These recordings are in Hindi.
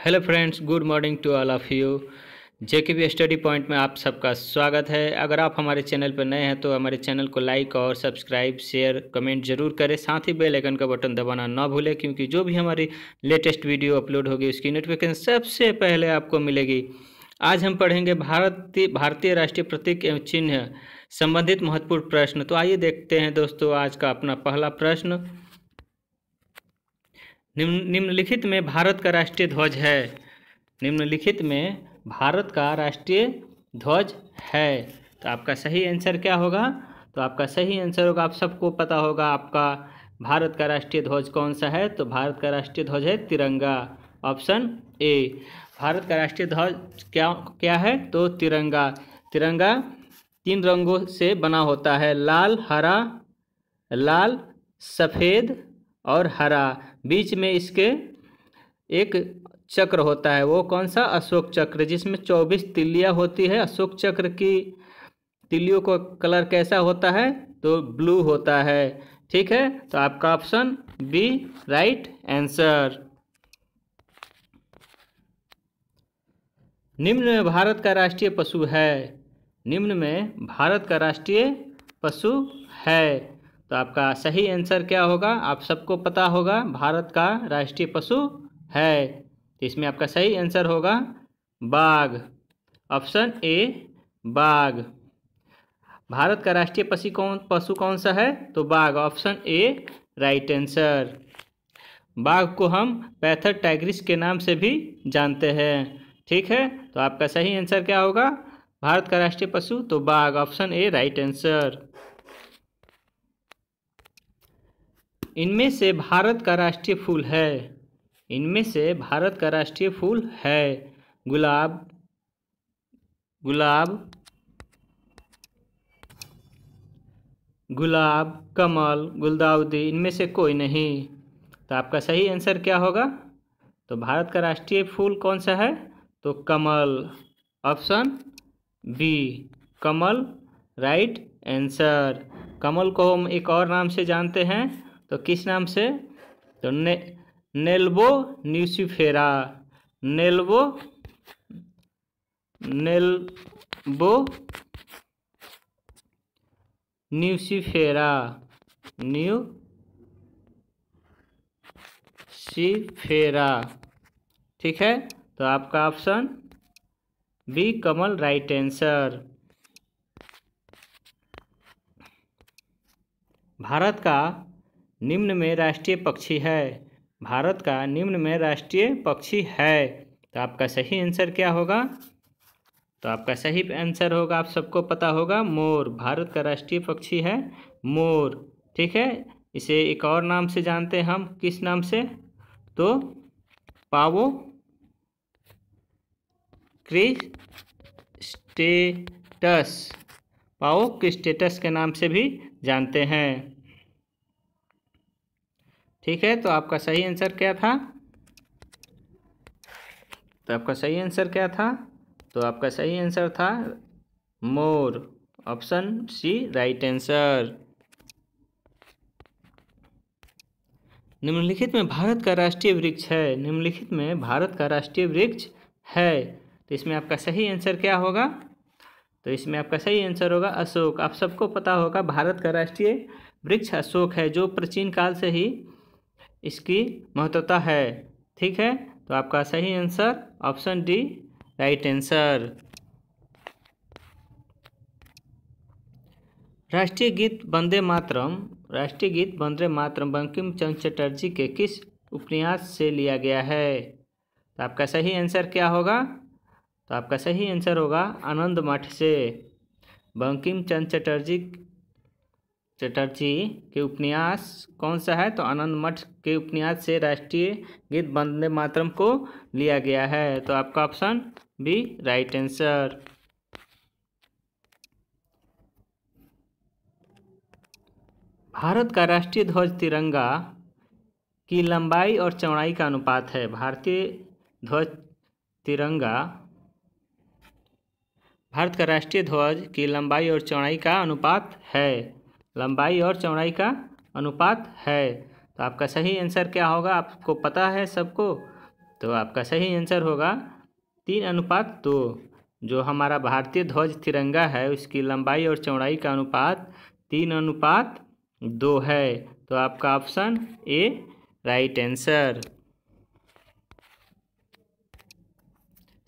Hello friends, good morning to all of you. JKB study point में आप सबका स्वागत है। अगर आप हमारे चैनल पर नए हैं तो हमारे चैनल को लाइक और सब्सक्राइब, शेयर, कमेंट जरूर करें। साथ ही बेल आइकन का बटन दबाना ना भूलें, क्योंकि जो भी हमारी लेटेस्ट वीडियो अपलोड होगी उसकी नोटिफिकेशन सबसे पहले आपको मिलेगी। आज हम पढ़ेंगे भारतीय राष्ट्रीय प्रतीक एवं चिन्ह संबंधित महत्वपूर्ण प्रश्न। तो आइए देखते हैं दोस्तों आज का अपना पहला प्रश्न। निम्नलिखित में भारत का राष्ट्रीय ध्वज है। निम्नलिखित में भारत का राष्ट्रीय ध्वज है। तो आपका सही आंसर क्या होगा? तो आपका सही आंसर होगा, आप सबको पता होगा, आपका भारत का राष्ट्रीय ध्वज कौन सा है? तो भारत का राष्ट्रीय ध्वज है तिरंगा। Option A. भारत का राष्ट्रीय ध्वज क्या क्या है? तो तिरंगा। तिरंगा 3 रंगों से बना होता है, लाल, सफ़ेद और हरा। बीच में इसके एक चक्र होता है, वो कौन सा? अशोक चक्र, जिसमें 24 तिल्लियाँ होती है। अशोक चक्र की तिल्लियों का कलर कैसा होता है? तो ब्लू होता है। ठीक है, तो आपका ऑप्शन बी राइट आंसर। निम्न में भारत का राष्ट्रीय पशु है। निम्न में भारत का राष्ट्रीय पशु है। तो आपका सही आंसर क्या होगा? आप सबको पता होगा, भारत का राष्ट्रीय पशु है। तो इसमें आपका सही आंसर होगा बाघ। ऑप्शन ए बाघ। भारत का राष्ट्रीय पशु कौन सा है? तो बाघ। Option A right answer. बाघ को हम पैंथर टाइग्रिस के नाम से भी जानते हैं। ठीक है, तो आपका सही आंसर क्या होगा? भारत का राष्ट्रीय पशु तो बाघ। Option A right answer. इनमें से भारत का राष्ट्रीय फूल है। इनमें से भारत का राष्ट्रीय फूल है गुलाब, कमल, गुलदाउदी। इनमें से कोई नहीं। तो आपका सही आंसर क्या होगा? तो भारत का राष्ट्रीय फूल कौन सा है? तो कमल। ऑप्शन बी कमल राइट आंसर। कमल को हम एक और नाम से जानते हैं, तो किस नाम से? तो नेल्बो न्यूसिफेरा। नेल्बो न्यूसिफेरा। ठीक है, तो आपका ऑप्शन बी कमल राइट आंसर। भारत का निम्न में राष्ट्रीय पक्षी है। भारत का निम्न में राष्ट्रीय पक्षी है। तो आपका सही आंसर क्या होगा? तो आपका सही आंसर होगा, आप सबको पता होगा, मोर। भारत का राष्ट्रीय पक्षी है मोर। ठीक है, इसे एक और नाम से जानते हैं हम, किस नाम से? तो पावो क्रिस्टेटस के नाम से भी जानते हैं। ठीक है, तो आपका सही आंसर क्या था? तो आपका सही आंसर क्या था? तो आपका सही आंसर था मोर। Option C right answer. निम्नलिखित में भारत का राष्ट्रीय वृक्ष है। निम्नलिखित में भारत का राष्ट्रीय वृक्ष है। तो इसमें आपका सही आंसर क्या होगा? तो इसमें आपका सही आंसर होगा अशोक। आप सबको पता होगा, भारत का राष्ट्रीय वृक्ष अशोक है, जो प्राचीन काल से ही इसकी महत्वता है। ठीक है, तो आपका सही answer option D right answer. राष्ट्रीय गीत वंदे मातरम बंकिम चंद्र चटर्जी के किस उपन्यास से लिया गया है? तो आपका सही आंसर क्या होगा? तो आपका सही आंसर होगा आनंद मठ से। बंकिम चंद्र चटर्जी के उपन्यास कौन सा है? तो आनंद मठ के उपन्यास से राष्ट्रीय गीत वंदे मातरम को लिया गया है। तो आपका option B right answer. Bharat का राष्ट्रीय ध्वज तिरंगा की लंबाई और चौड़ाई का अनुपात है। भारतीय ध्वज तिरंगा, भारत का राष्ट्रीय ध्वज की लंबाई और चौड़ाई का अनुपात है। लंबाई और चौड़ाई का अनुपात है। तो आपका सही आंसर क्या होगा? आपको पता है सबको, तो आपका सही आंसर होगा 3:2। जो हमारा भारतीय ध्वज तिरंगा है उसकी लंबाई और चौड़ाई का अनुपात 3:2 है। तो आपका ऑप्शन ए राइट आंसर।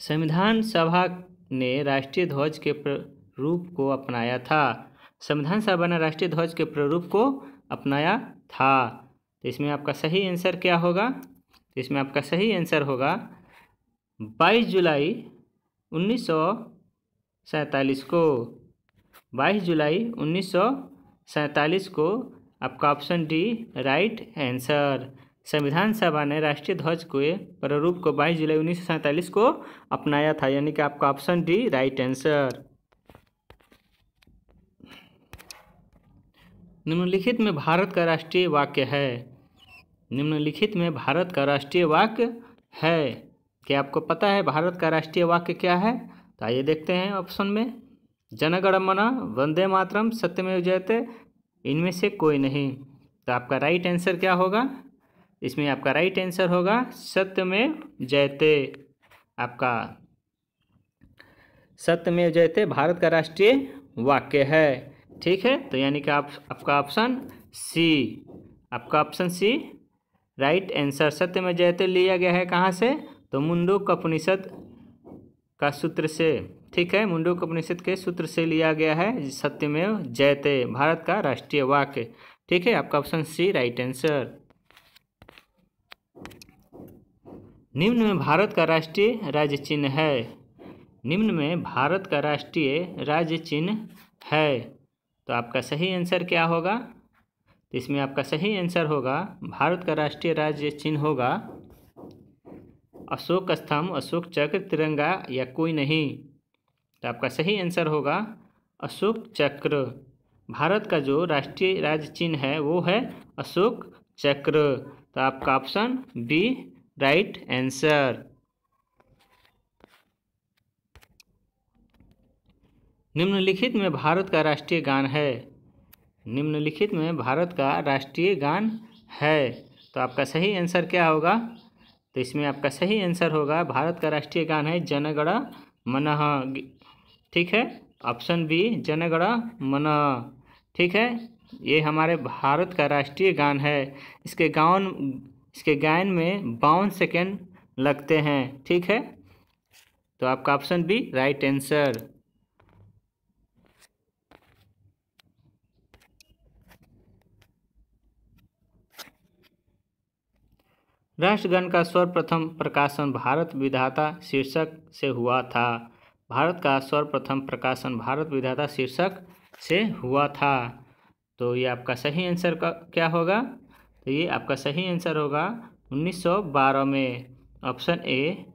संविधान सभा ने राष्ट्रीय ध्वज के प्रारूप को अपनाया था। संविधान सभा ने राष्ट्रीय ध्वज के प्रारूप को अपनाया था। तो इसमें आपका सही आंसर क्या होगा? तो इसमें आपका सही आंसर होगा 22 जुलाई 1947 को। 22 जुलाई 1947 को आपका ऑप्शन डी राइट आंसर। संविधान सभा ने राष्ट्रीय ध्वज के प्रारूप को 22 जुलाई 1947 को अपनाया था, यानी कि आपका ऑप्शन डी राइट आंसर। निम्नलिखित में भारत का राष्ट्रीय वाक्य है। निम्नलिखित में भारत का राष्ट्रीय वाक्य है। क्या आपको पता है भारत का राष्ट्रीय वाक्य क्या है? तो आइए देखते हैं ऑप्शन में। जन गण मन, वंदे मातरम, सत्यमेव जयते, इनमें से कोई नहीं। तो आपका राइट आंसर क्या होगा? इसमें आपका राइट आंसर होगा सत्यमेव जयते। आपका सत्यमेव जयते भारत का राष्ट्रीय वाक्य है। ठीक है, तो यानी कि आपका ऑप्शन सी, आपका ऑप्शन सी राइट आंसर। सत्यमेव जयते लिया गया है कहाँ से? तो मुंडक उपनिषद का सूत्र से। ठीक है, मुंडक उपनिषद के सूत्र से लिया गया है सत्यमेव जयते भारत का राष्ट्रीय वाक्य। ठीक है, आपका ऑप्शन सी राइट आंसर। निम्न में भारत का राष्ट्रीय राज्य चिन्ह है। निम्न में भारत का राष्ट्रीय राज्य चिन्ह है। तो आपका सही आंसर क्या होगा? तो इसमें आपका सही आंसर होगा भारत का राष्ट्रीय राज्य चिन्ह होगा अशोक स्तंभ, अशोक चक्र, तिरंगा या कोई नहीं। तो आपका सही आंसर होगा अशोक चक्र। भारत का जो राष्ट्रीय राज्य चिन्ह है वो है अशोक चक्र। तो आपका ऑप्शन बी राइट आंसर। निम्नलिखित में भारत का राष्ट्रीय गान है। निम्नलिखित में भारत का राष्ट्रीय गान है। तो आपका सही आंसर क्या होगा? तो इसमें आपका सही आंसर होगा भारत का राष्ट्रीय गान है जन गण मन। ठीक है, ऑप्शन बी जन गण मन। ठीक है, ये हमारे भारत का राष्ट्रीय गान है। इसके गायन में 52 सेकेंड लगते हैं। ठीक है, तो आपका ऑप्शन बी राइट आंसर। राष्ट्रगान का सर्वप्रथम प्रकाशन भारत विधाता शीर्षक से हुआ था। भारत का सर्वप्रथम प्रकाशन भारत विधाता शीर्षक से हुआ था। तो ये आपका सही आंसर का क्या होगा? तो ये आपका सही आंसर होगा 1912 में। ऑप्शन ए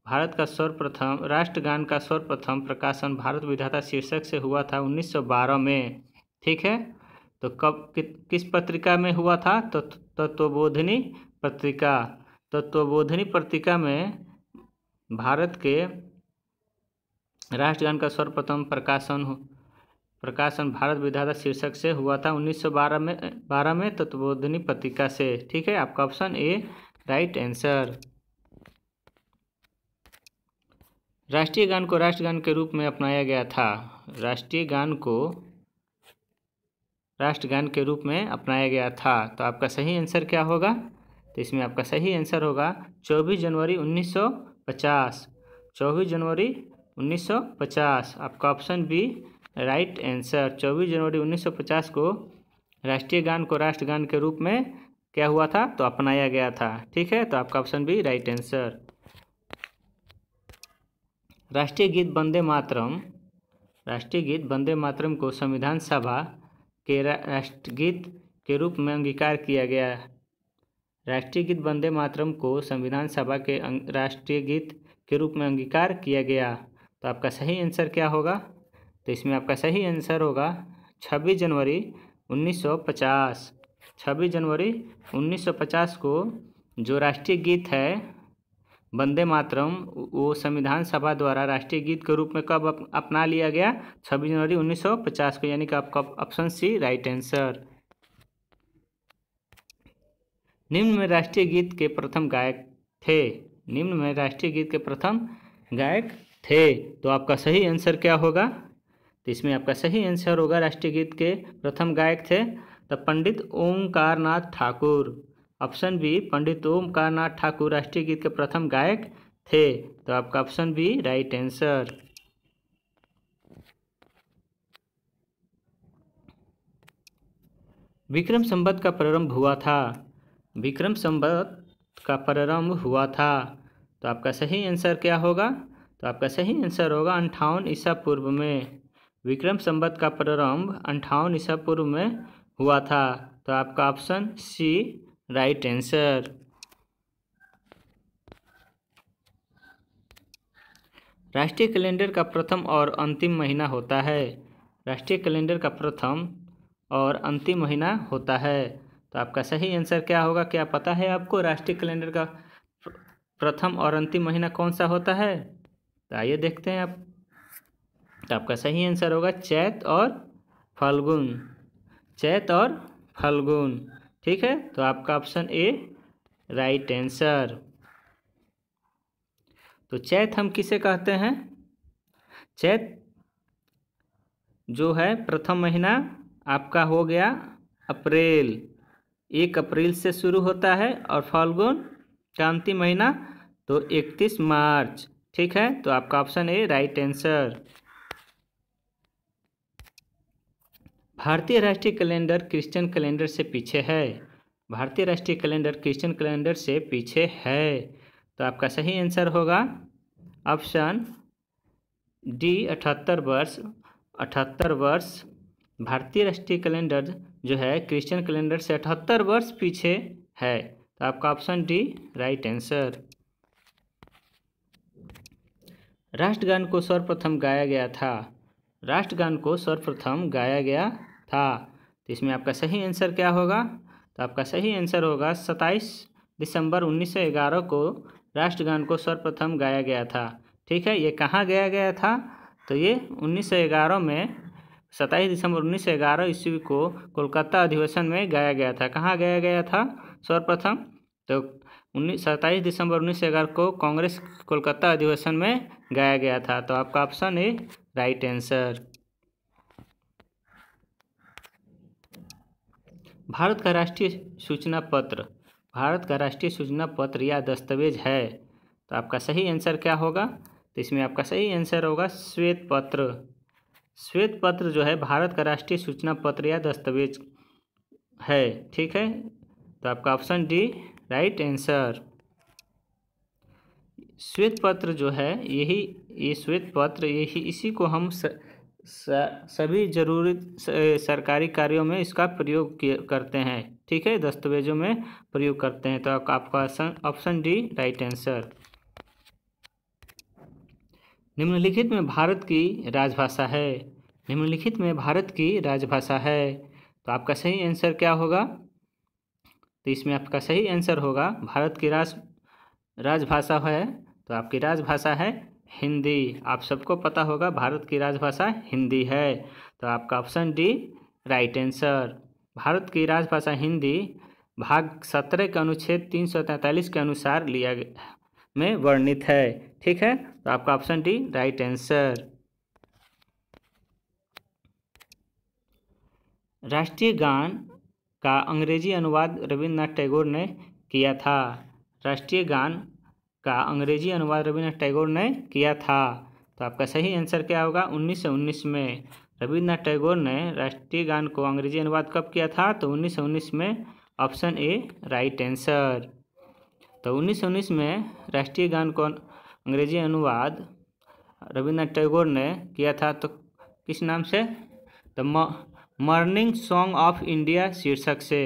भारत का सर्वप्रथम राष्ट्रगान का सर्वप्रथम प्रकाशन भारत विधाता शीर्षक से हुआ था 1912 में। ठीक है, तो कब किस पत्रिका में हुआ था? तो तत्वबोधिनी पत्रिका। तत्वबोधिनी पत्रिका में भारत के राष्ट्रगान का सर्वप्रथम प्रकाशन भारत विधाता शीर्षक से हुआ था 1912 में तत्वबोधिनी पत्रिका से। ठीक है, आपका ऑप्शन ए राइट आंसर। राष्ट्रीय गान को राष्ट्रगान के रूप में अपनाया गया था। राष्ट्रीय गान को राष्ट्रगान के रूप में अपनाया गया था। तो आपका सही आंसर क्या होगा? तो इसमें आपका सही आंसर होगा 24 जनवरी 1950। 24 जनवरी 1950 आपका ऑप्शन बी राइट आंसर। 24 जनवरी 1950 को राष्ट्रीय गान को राष्ट्रगान के रूप में क्या हुआ था? तो अपनाया गया था। ठीक है, तो आपका ऑप्शन बी राइट आंसर। राष्ट्रीय गीत वंदे मातरम। राष्ट्रीय गीत वंदे मातरम को संविधान सभा के राष्ट्रगीत के रूप में अंगीकार किया गया। राष्ट्रीय गीत वंदे मातरम को संविधान सभा के राष्ट्रीय गीत के रूप में अंगीकार किया गया। तो आपका सही आंसर क्या होगा? तो इसमें आपका सही आंसर होगा 26 जनवरी 1950। 26 जनवरी 1950 को जो राष्ट्रीय गीत है वंदे मातरम वो संविधान सभा द्वारा राष्ट्रीय गीत के रूप में कब अपना लिया गया? 26 जनवरी 1950 को, यानी कि आपका ऑप्शन सी राइट आंसर। निम्न में राष्ट्रीय गीत के प्रथम गायक थे। निम्न में राष्ट्रीय गीत के प्रथम गायक थे। तो आपका सही आंसर क्या होगा? तो इसमें आपका सही आंसर होगा राष्ट्रीय गीत के प्रथम गायक थे तो पंडित ओमकार नाथ ठाकुर। ऑप्शन बी, पंडित ओमकार नाथ ठाकुर राष्ट्रीय गीत के प्रथम गायक थे। तो आपका option B right answer. Vikram Samvat का प्रारंभ हुआ था। विक्रम संवत का प्रारंभ हुआ था। तो आपका सही आंसर क्या होगा? तो आपका सही आंसर होगा 58 ईसा पूर्व में। विक्रम संवत का प्रारंभ 58 ईसा पूर्व में हुआ था। तो आपका ऑप्शन सी राइट आंसर। राष्ट्रीय कैलेंडर का प्रथम और अंतिम महीना होता है। राष्ट्रीय कैलेंडर का प्रथम और अंतिम महीना होता है। तो आपका सही आंसर क्या होगा? क्या पता है आपको राष्ट्रीय कैलेंडर का प्रथम और अंतिम महीना कौन सा होता है? तो आइए देखते हैं आप। तो आपका सही आंसर होगा चैत और फाल्गुन। चैत और फाल्गुन, ठीक है। तो आपका ऑप्शन ए राइट आंसर। तो चैत हम किसे कहते हैं? चैत जो है प्रथम महीना आपका हो गया अप्रैल, 1 अप्रैल से शुरू होता है। और फाल्गुन का अंतिम महीना तो 31 मार्च, ठीक है। तो आपका ऑप्शन ए राइट आंसर। भारतीय राष्ट्रीय कैलेंडर क्रिश्चियन कैलेंडर से पीछे है। भारतीय राष्ट्रीय कैलेंडर क्रिश्चियन कैलेंडर से पीछे है। तो आपका सही आंसर होगा ऑप्शन डी 78 वर्ष। 78 वर्ष भारतीय राष्ट्रीय कैलेंडर जो है क्रिश्चियन कैलेंडर से 78 वर्ष पीछे है। तो आपका ऑप्शन डी राइट आंसर। राष्ट्रगान को सर्वप्रथम गाया गया था। राष्ट्रगान को सर्वप्रथम गाया गया था। तो इसमें आपका सही आंसर क्या होगा? तो आपका सही आंसर होगा 27 दिसंबर 1911 को राष्ट्रगान को सर्वप्रथम गाया गया था, ठीक है। ये कहाँ गाया गया था? तो ये 1911 में 27 दिसंबर 1911 ईस्वी को कोलकाता अधिवेशन में गाया गया था। कहाँ गाया गया था सर्वप्रथम? तो 27 दिसंबर 1911 को कांग्रेस कोलकाता अधिवेशन में गाया गया था। तो आपका option A right answer. Bharat का राष्ट्रीय सूचना पत्र, भारत का राष्ट्रीय सूचना पत्र या दस्तावेज है। तो आपका सही आंसर क्या होगा? तो इसमें आपका सही आंसर होगा श्वेत पत्र। श्वेत पत्र जो है भारत का राष्ट्रीय सूचना पत्र या दस्तावेज है, ठीक है। तो आपका ऑप्शन डी राइट आंसर। श्वेत पत्र जो है ये श्वेत पत्र इसी को हम सभी जरूरी सरकारी कार्यों में इसका प्रयोग करते हैं, ठीक है। दस्तावेजों में प्रयोग करते हैं। तो आपका ऑप्शन डी राइट आंसर। निम्नलिखित में भारत की राजभाषा है। निम्नलिखित में भारत की राजभाषा है। तो आपका सही आंसर क्या होगा? तो इसमें आपका सही आंसर होगा भारत की राजभाषा है। तो आपकी राजभाषा है हिंदी। आप सबको पता होगा भारत की राजभाषा हिंदी है। तो आपका option D right answer. Bharat की राजभाषा हिंदी भाग 17 के अनुच्छेद 343 के अनुसार लिया में वर्णित है, ठीक है। तो आपका ऑप्शन डी राइट आंसर। राष्ट्रीय गान का अंग्रेजी अनुवाद रविन्द्रनाथ टैगोर ने किया था। राष्ट्रीय गान का अंग्रेजी अनुवाद रविन्द्रनाथ टैगोर ने किया था। तो आपका सही आंसर क्या होगा? 1919 में रविन्द्रनाथ टैगोर ने राष्ट्रीय गान को अंग्रेजी अनुवाद कब किया था? तो 1919 में। Option A right answer. तो 1919 में राष्ट्रीय गान को अंग्रेजी अनुवाद रविन्द्रनाथ टैगोर ने किया था। तो किस नाम से? तो मॉर्निंग सॉन्ग ऑफ इंडिया शीर्षक से।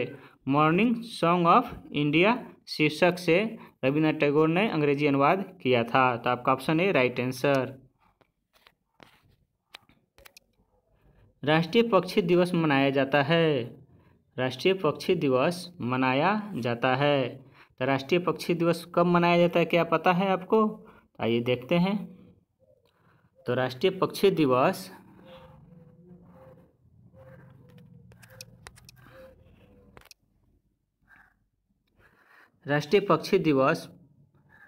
मॉर्निंग सॉन्ग ऑफ इंडिया शीर्षक से रविन्द्रनाथ टैगोर ने अंग्रेजी अनुवाद किया था। तो आपका ऑप्शन ए राइट आंसर। राष्ट्रीय पक्षी दिवस मनाया जाता है। राष्ट्रीय पक्षी दिवस मनाया जाता है। तो राष्ट्रीय पक्षी दिवस कब मनाया जाता है, क्या पता है आपको? आइए देखते हैं। तो राष्ट्रीय पक्षी दिवस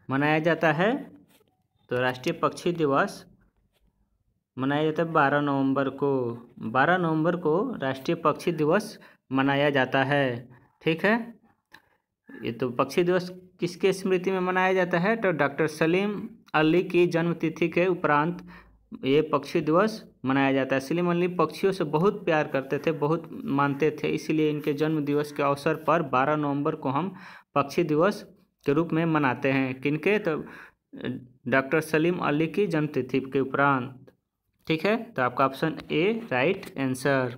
मनाया जाता है? तो राष्ट्रीय पक्षी दिवस मनाया जाता है 12 नवंबर को। 12 नवंबर को राष्ट्रीय पक्षी दिवस मनाया जाता है। ठीक है, ये तो पक्षी दिवस किसके स्मृति में मनाया जाता है? तो डॉक्टर सलीम अली की जन्मतिथि के उपरांत ये पक्षी दिवस मनाया जाता है। सलीम अली पक्षियों से बहुत प्यार करते थे, बहुत मानते थे, इसीलिए इनके जन्म दिवस के अवसर पर 12 नवंबर को हम पक्षी दिवस के रूप में मनाते हैं। किनके? तो डॉक्टर सलीम अली की जन्मतिथि के उपरांत। ठीक है, तो आपका ऑप्शन ए राइट आंसर।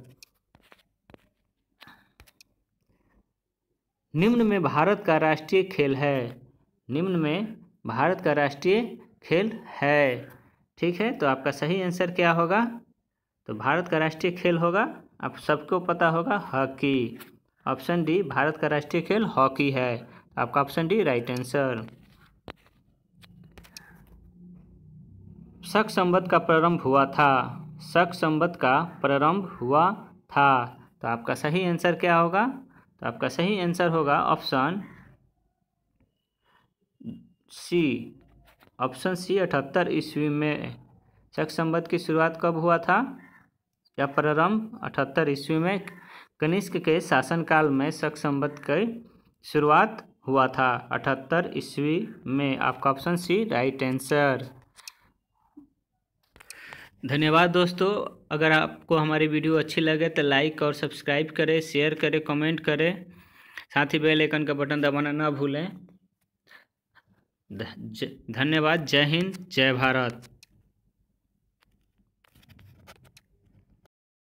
निम्न में भारत का राष्ट्रीय खेल है। निम्न में भारत का राष्ट्रीय खेल है। ठीक है, तो आपका सही आंसर क्या होगा? तो भारत का राष्ट्रीय खेल होगा, आप सबको पता होगा, हॉकी। ऑप्शन डी, भारत का राष्ट्रीय खेल हॉकी है। आपका ऑप्शन डी राइट आंसर। शक संवत का प्रारंभ हुआ था। शक संवत का प्रारंभ हुआ था। तो आपका सही आंसर क्या होगा? तो आपका सही आंसर होगा ऑप्शन सी। ऑप्शन सी 78 ईस्वी में। शक संवत की शुरुआत कब हुआ था या प्रारंभ? 78 ईस्वी में कनिष्क के शासनकाल में शक संवत की शुरुआत हुआ था 78 ईस्वी में। आपका ऑप्शन सी राइट आंसर। धन्यवाद दोस्तों। अगर आपको हमारी वीडियो अच्छी लगे तो लाइक और सब्सक्राइब करें, शेयर करें, कमेंट करें, साथ ही बेल आइकन का बटन दबाना ना भूलें। धन्यवाद। जय हिंद, जय भारत।